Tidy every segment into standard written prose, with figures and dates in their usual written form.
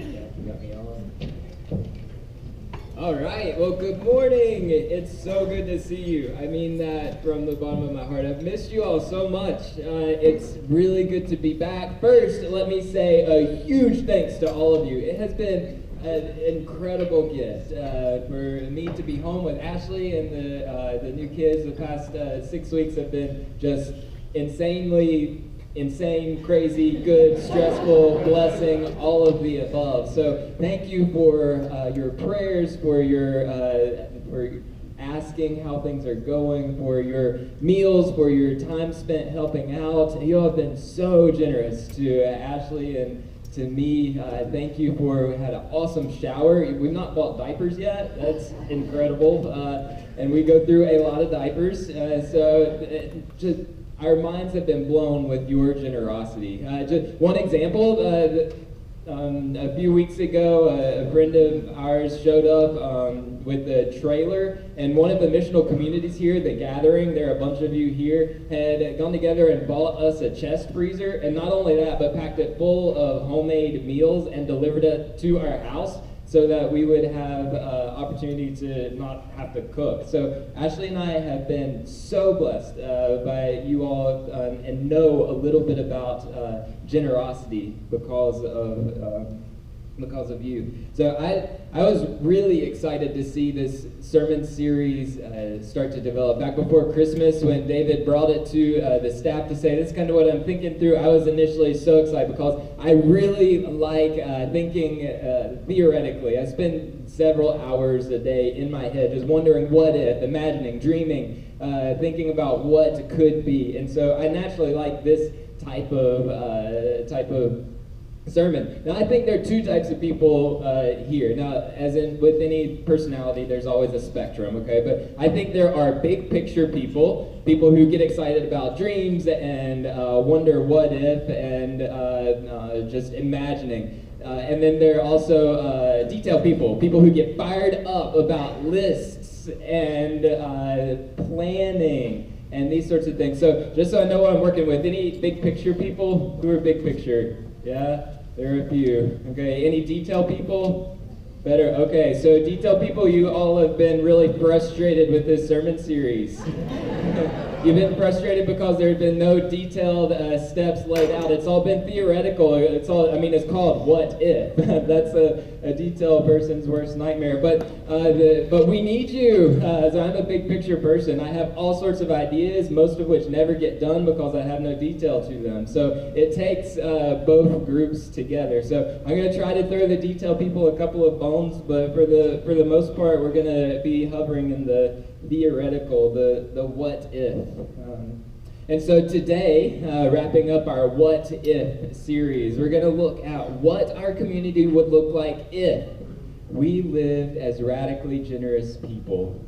Got me on. All right, well, good morning. It's so good to see you. I mean that from the bottom of my heart. I've missed you all so much. It's really good to be back. First, let me say a huge thanks to all of you. It has been an incredible gift for me to be home with Ashley and the new kids. The past 6 weeks have been just insane, crazy, good, stressful, blessing, all of the above. So thank you for your prayers, for your for asking how things are going, for your meals, for your time spent helping out. You all have been so generous to Ashley and to me. Thank you for, we had an awesome shower. We've not bought diapers yet. That's incredible. And we go through a lot of diapers. Our minds have been blown with your generosity. Just one example, a few weeks ago, a friend of ours showed up with a trailer, and one of the missional communities here, the Gathering, there are a bunch of you here, had gone together and bought us a chest freezer, and not only that, but packed it full of homemade meals and delivered it to our house, so that we would have opportunity to not have to cook. So Ashley and I have been so blessed by you all and know a little bit about generosity because of you. So I was really excited to see this sermon series start to develop. Back before Christmas, when David brought it to the staff to say, this is kind of what I'm thinking through, I was initially so excited because I really like thinking theoretically. I spend several hours a day in my head just wondering what if, imagining, dreaming, thinking about what could be. And so I naturally like this type of sermon. Now, I think there are two types of people here. Now, as in with any personality, there's always a spectrum, okay? But I think there are big picture people who get excited about dreams and wonder what if and just imagining. And then there are also detail people who get fired up about lists and planning and these sorts of things. So just so I know what I'm working with, any big picture people? Who are big picture? Yeah, there are a few. Okay, any detail people? Better. Okay, so detail people, you all have been really frustrated with this sermon series. You've been frustrated because there have been no detailed steps laid out. It's all been theoretical. It's called what if. That's a detail person's worst nightmare. But we need you. So I'm a big picture person. I have all sorts of ideas, most of which never get done because I have no detail to them. So it takes both groups together. So I'm going to try to throw the detail people a couple of bones, but for the most part, we're going to be hovering in the theoretical, the what if. And so today, wrapping up our What If series, we're going to look at what our community would look like if we lived as radically generous people.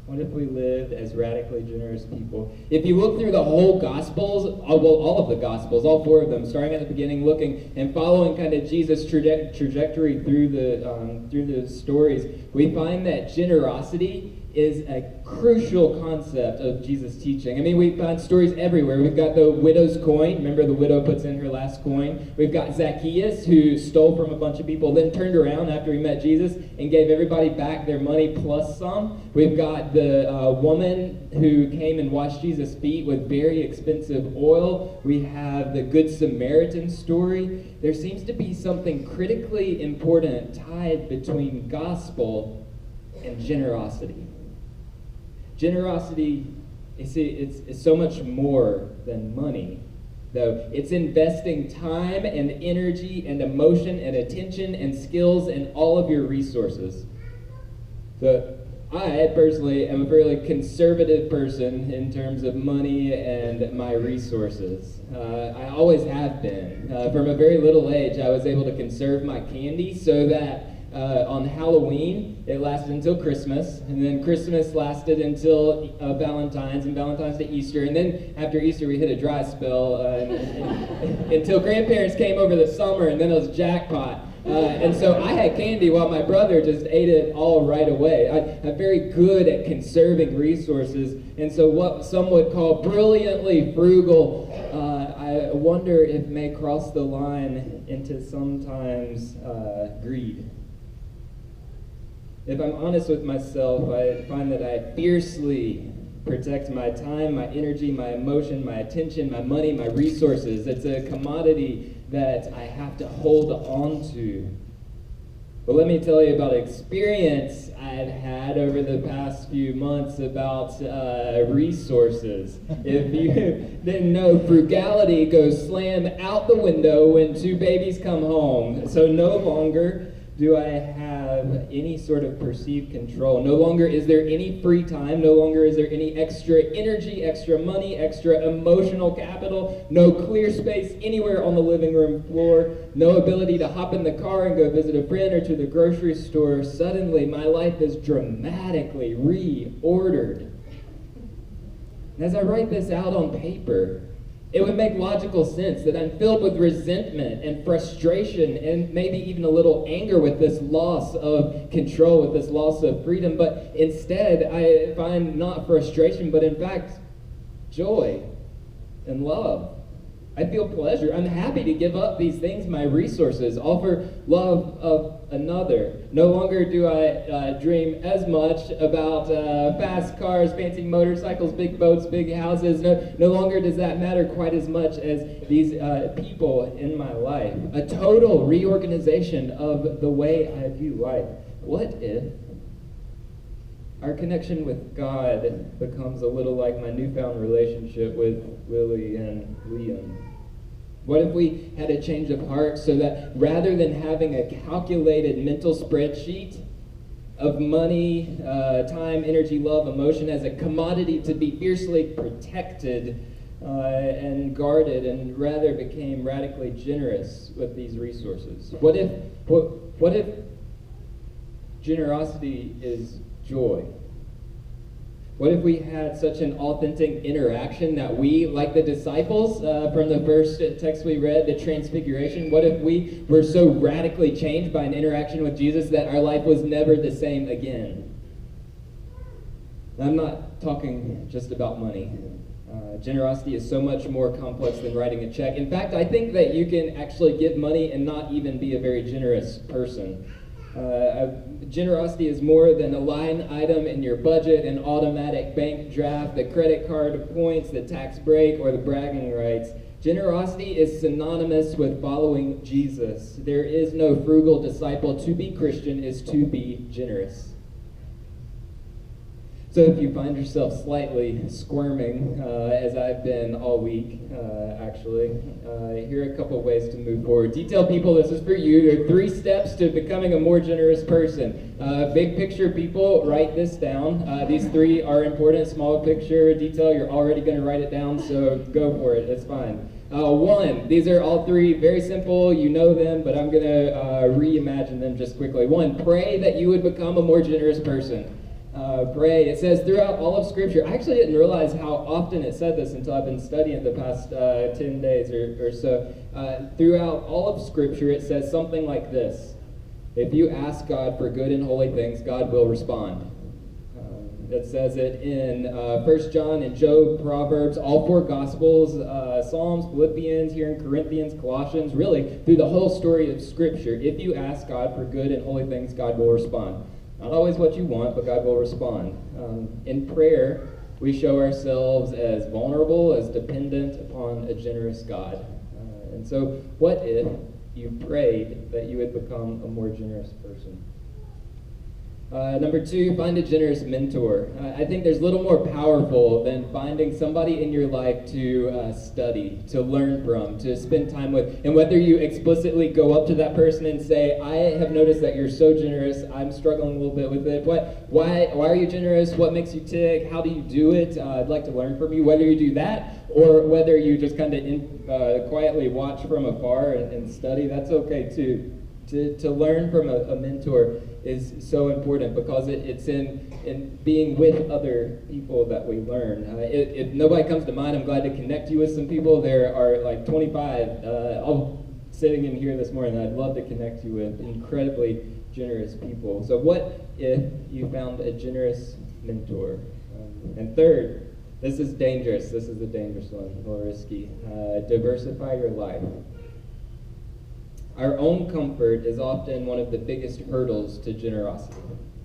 What if we lived as radically generous people? If you look through the whole Gospels, all of the Gospels, all four of them, starting at the beginning, looking and following kind of Jesus' trajectory through the stories, we find that generosity is a crucial concept of Jesus' teaching. I mean, we find stories everywhere. We've got the widow's coin. Remember, the widow puts in her last coin. We've got Zacchaeus, who stole from a bunch of people, then turned around after he met Jesus and gave everybody back their money plus some. We've got the woman who came and washed Jesus' feet with very expensive oil. We have the Good Samaritan story. There seems to be something critically important tied between gospel and generosity. Generosity, you see, it's so much more than money, though. It's investing time and energy and emotion and attention and skills and all of your resources. So I personally am a fairly conservative person in terms of money and my resources. I always have been. From a very little age, I was able to conserve my candy so that on Halloween, it lasted until Christmas, and then Christmas lasted until Valentine's, and Valentine's to Easter, and then after Easter we hit a dry spell until grandparents came over the summer, and then it was jackpot. And so I had candy while my brother just ate it all right away. I'm very good at conserving resources, and so what some would call brilliantly frugal, I wonder if may cross the line into sometimes greed. If I'm honest with myself, I find that I fiercely protect my time, my energy, my emotion, my attention, my money, my resources. It's a commodity that I have to hold on to. But let me tell you about experience I've had over the past few months about resources. If you didn't know, frugality goes slam out the window when two babies come home. So no longer do I have any sort of perceived control. No longer is there any free time. No longer is there any extra energy, extra money, extra emotional capital. No clear space anywhere on the living room floor. No ability to hop in the car and go visit a friend or to the grocery store. Suddenly, my life is dramatically reordered. And as I write this out on paper, it would make logical sense that I'm filled with resentment and frustration and maybe even a little anger with this loss of control, with this loss of freedom. But instead, I find not frustration, but in fact, joy and love. I feel pleasure. I'm happy to give up these things, my resources, all for love of another. No longer do I dream as much about fast cars, fancy motorcycles, big boats, big houses. No longer does that matter quite as much as these people in my life. A total reorganization of the way I view life. What if our connection with God becomes a little like my newfound relationship with Lily and Liam? What if we had a change of heart so that rather than having a calculated mental spreadsheet of money, time, energy, love, emotion as a commodity to be fiercely protected and guarded, and rather became radically generous with these resources? What if generosity is joy? What if we had such an authentic interaction that we, like the disciples from the first text we read, the transfiguration, what if we were so radically changed by an interaction with Jesus that our life was never the same again? I'm not talking just about money. Generosity is so much more complex than writing a check. In fact, I think that you can actually give money and not even be a very generous person. Generosity is more than a line item in your budget, an automatic bank draft, the credit card points, the tax break, or the bragging rights. Generosity is synonymous with following Jesus. There is no frugal disciple. To be Christian is to be generous. So if you find yourself slightly squirming, as I've been all week, here are a couple ways to move forward. Detail people, this is for you. There are 3 steps to becoming a more generous person. Big picture people, write this down. These 3 are important. Small picture, detail, you're already going to write it down, so go for it. It's fine. 1, these are all 3 very simple. You know them, but I'm going to reimagine them just quickly. 1, pray that you would become a more generous person. Pray. It says throughout all of Scripture. I actually didn't realize how often it said this until I've been studying it the past 10 days or so. Throughout all of Scripture, it says something like this: if you ask God for good and holy things, God will respond. It says it in 1 John and Job, Proverbs, all 4 Gospels, Psalms, Philippians, here in Corinthians, Colossians, really through the whole story of Scripture. If you ask God for good and holy things, God will respond. Not always what you want, but God will respond. In prayer, we show ourselves as vulnerable, as dependent upon a generous God. And so, what if you prayed that you would become a more generous person? Number 2, find a generous mentor. I think there's little more powerful than finding somebody in your life to study, to learn from, to spend time with. And whether you explicitly go up to that person and say, I have noticed that you're so generous, I'm struggling a little bit with it. Why are you generous? What makes you tick? How do you do it? I'd like to learn from you. Whether you do that, or whether you just kind of quietly watch from afar and study, that's okay too. To learn from a mentor is so important because it's in being with other people that we learn. If nobody comes to mind, I'm glad to connect you with some people. There are like 25 all sitting in here this morning that I'd love to connect you with, incredibly generous people. So what if you found a generous mentor? And third, This is dangerous. This is a dangerous one, a little risky. Diversify your life. Our own comfort is often one of the biggest hurdles to generosity.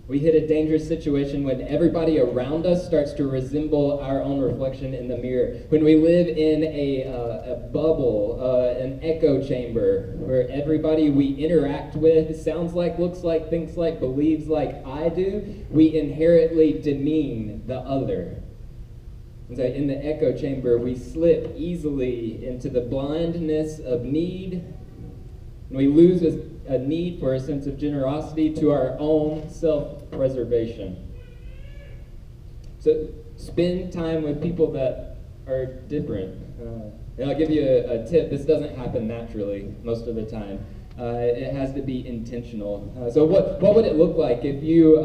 We hit a dangerous situation when everybody around us starts to resemble our own reflection in the mirror. When we live in a bubble, an echo chamber, where everybody we interact with sounds like, looks like, thinks like, believes like I do, we inherently demean the other. And so in the echo chamber, we slip easily into the blindness of need, and we lose a need for a sense of generosity to our own self-preservation. So spend time with people that are different. And I'll give you a tip. This doesn't happen naturally most of the time. It has to be intentional. So what would it look like if you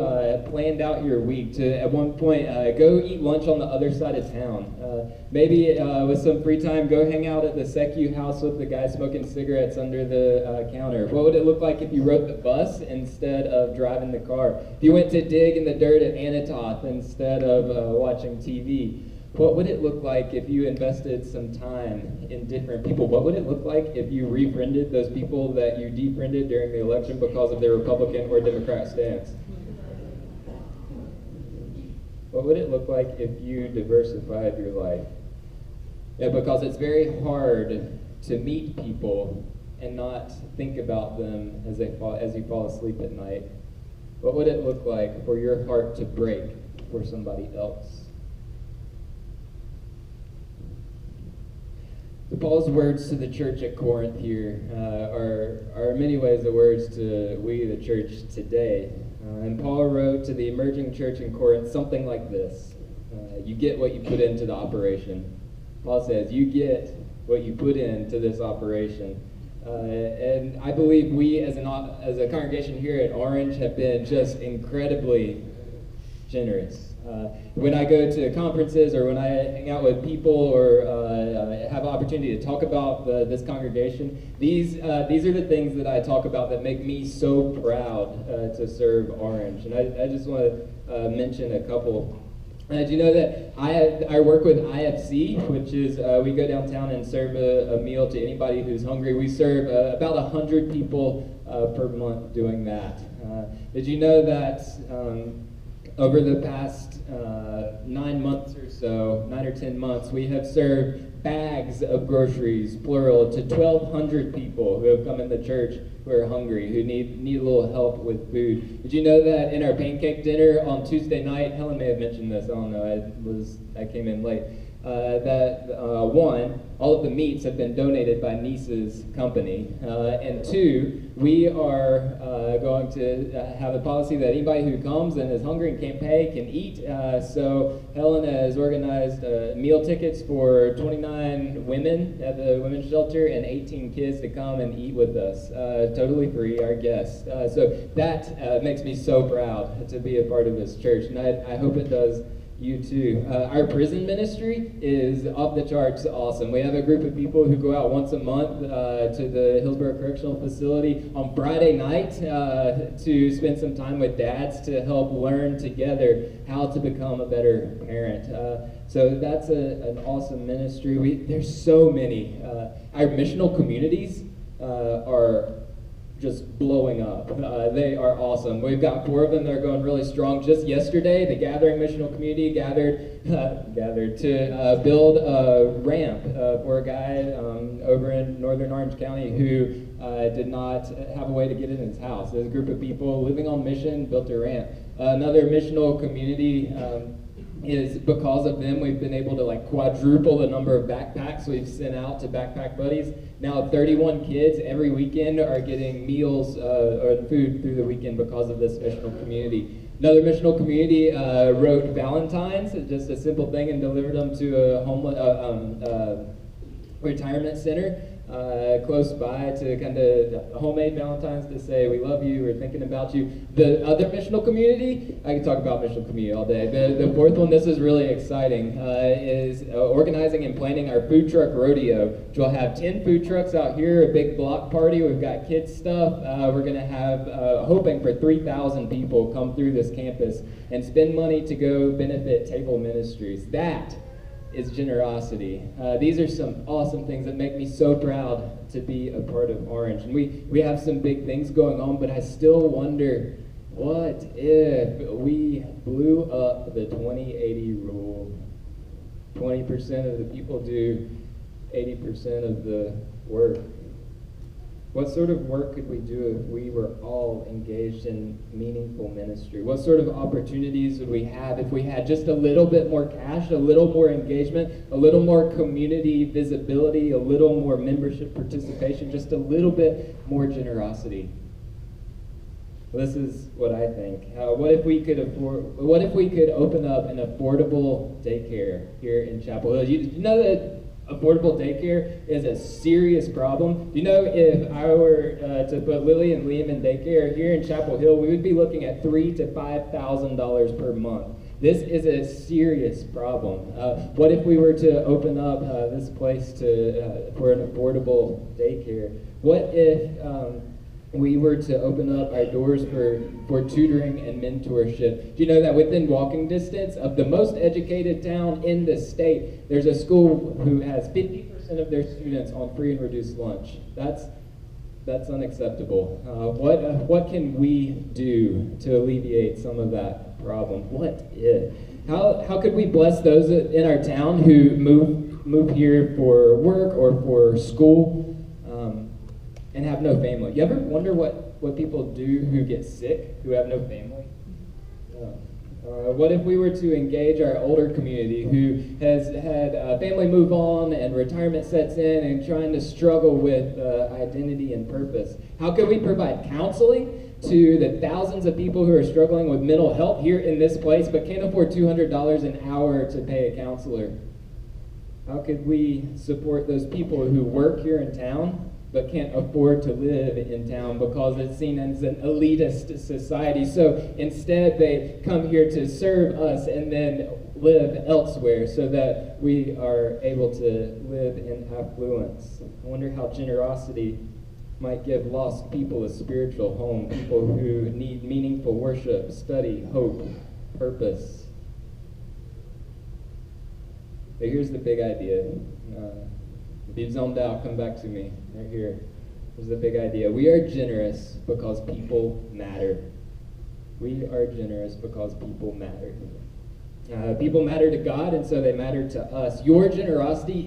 planned out your week to, at one point, go eat lunch on the other side of town? Maybe with some free time, go hang out at the Secu house with the guy smoking cigarettes under the counter. What would it look like if you rode the bus instead of driving the car? If you went to dig in the dirt at Anatoth instead of watching TV? What would it look like if you invested some time in different people? What would it look like if you refriended those people that you defriended during the election because of their Republican or Democrat stance? What would it look like if you diversified your life? Yeah, because it's very hard to meet people and not think about them as you fall asleep at night. What would it look like for your heart to break for somebody else? So Paul's words to the church at Corinth here are in many ways the words to we, the church, today. And Paul wrote to the emerging church in Corinth something like this. You get what you put into the operation. Paul says, you get what you put into this operation. And I believe we as a congregation here at Orange have been just incredibly generous. When I go to conferences or when I hang out with people or have an opportunity to talk about this congregation, these are the things that I talk about that make me so proud to serve Orange. And I just want to mention a couple. Do you know that I work with IFC, which is we go downtown and serve a meal to anybody who's hungry. We serve about 100 people per month doing that. Did you know that over the past 9 months or so, 9 or 10 months, we have served bags of groceries, plural, to 1,200 people who have come in the church who are hungry, who need a little help with food. Did you know that in our pancake dinner on Tuesday night, Helen may have mentioned this, I don't know, I came in late, one, all of the meats have been donated by Niece's company, and two, we are going to have a policy that anybody who comes and is hungry and can't pay can eat. So Helen has organized meal tickets for 29 women at the women's shelter and 18 kids to come and eat with us, totally free, our guests. So that makes me so proud to be a part of this church, and I hope it does you too. Our prison ministry is off the charts awesome. We have a group of people who go out once a month to the Hillsborough Correctional Facility on Friday night to spend some time with dads to help learn together how to become a better parent. So that's an awesome ministry. There's so many. Our missional communities are just blowing up. They are awesome. We've got 4 of them that are going really strong. Just yesterday, the Gathering Missional Community gathered to build a ramp for a guy over in northern Orange County who did not have a way to get in his house. There's a group of people living on mission built a ramp. Another missional community is because of them we've been able to quadruple the number of backpacks we've sent out to Backpack Buddies. Now 31 kids every weekend are getting meals or food through the weekend because of this missional community. Another missional community wrote Valentines, just a simple thing, and delivered them to a retirement center close by to kind of homemade Valentines to say we love you, we're thinking about you. The other missional community, I can talk about missional community all day. The fourth one, this is really exciting, is organizing and planning our food truck rodeo, which will have 10 food trucks out here, a big block party. We've got kids stuff. We're going to have, hoping for 3,000 people come through this campus and spend money to go benefit Table Ministries. That is generosity. These are some awesome things that make me so proud to be a part of Orange. And we have some big things going on, but I still wonder, what if we blew up the 20/80 rule? 20% of the people do 80% of the work. What sort of work could we do if we were all engaged in meaningful ministry? What sort of opportunities would we have if we had just a little bit more cash, a little more engagement, a little more community visibility, a little more membership participation, just a little bit more generosity? This is what I think. What if we could open up an affordable daycare here in Chapel Hill? You know that affordable daycare is a serious problem. You know, if I were to put Lily and Liam in daycare here in Chapel Hill, we would be looking at $3,000 to $5,000 per month. This is a serious problem. What if we were to open up this place for an affordable daycare? What if we were to open up our doors for tutoring and mentorship? Do you know that within walking distance of the most educated town in the state, there's a school who has 50% of their students on free and reduced lunch? That's unacceptable. What can we do to alleviate some of that problem? What if? How could we bless those in our town who move here for work or for school? And have no family. You ever wonder what people do who get sick, who have no family? What if we were to engage our older community who has had family move on and retirement sets in and trying to struggle with identity and purpose? How can we provide counseling to the thousands of people who are struggling with mental health here in this place but can't afford $200 an hour to pay a counselor? How could we support those people who work here in town but can't afford to live in town because it's seen as an elitist society? So instead they come here to serve us and then live elsewhere so that we are able to live in affluence. I wonder how generosity might give lost people a spiritual home, people who need meaningful worship, study, hope, purpose. But here's the big idea. If you've zoned out, come back to me right here. Here's the big idea. We are generous because people matter. We are generous because people matter. People matter to God, and so they matter to us. Your generosity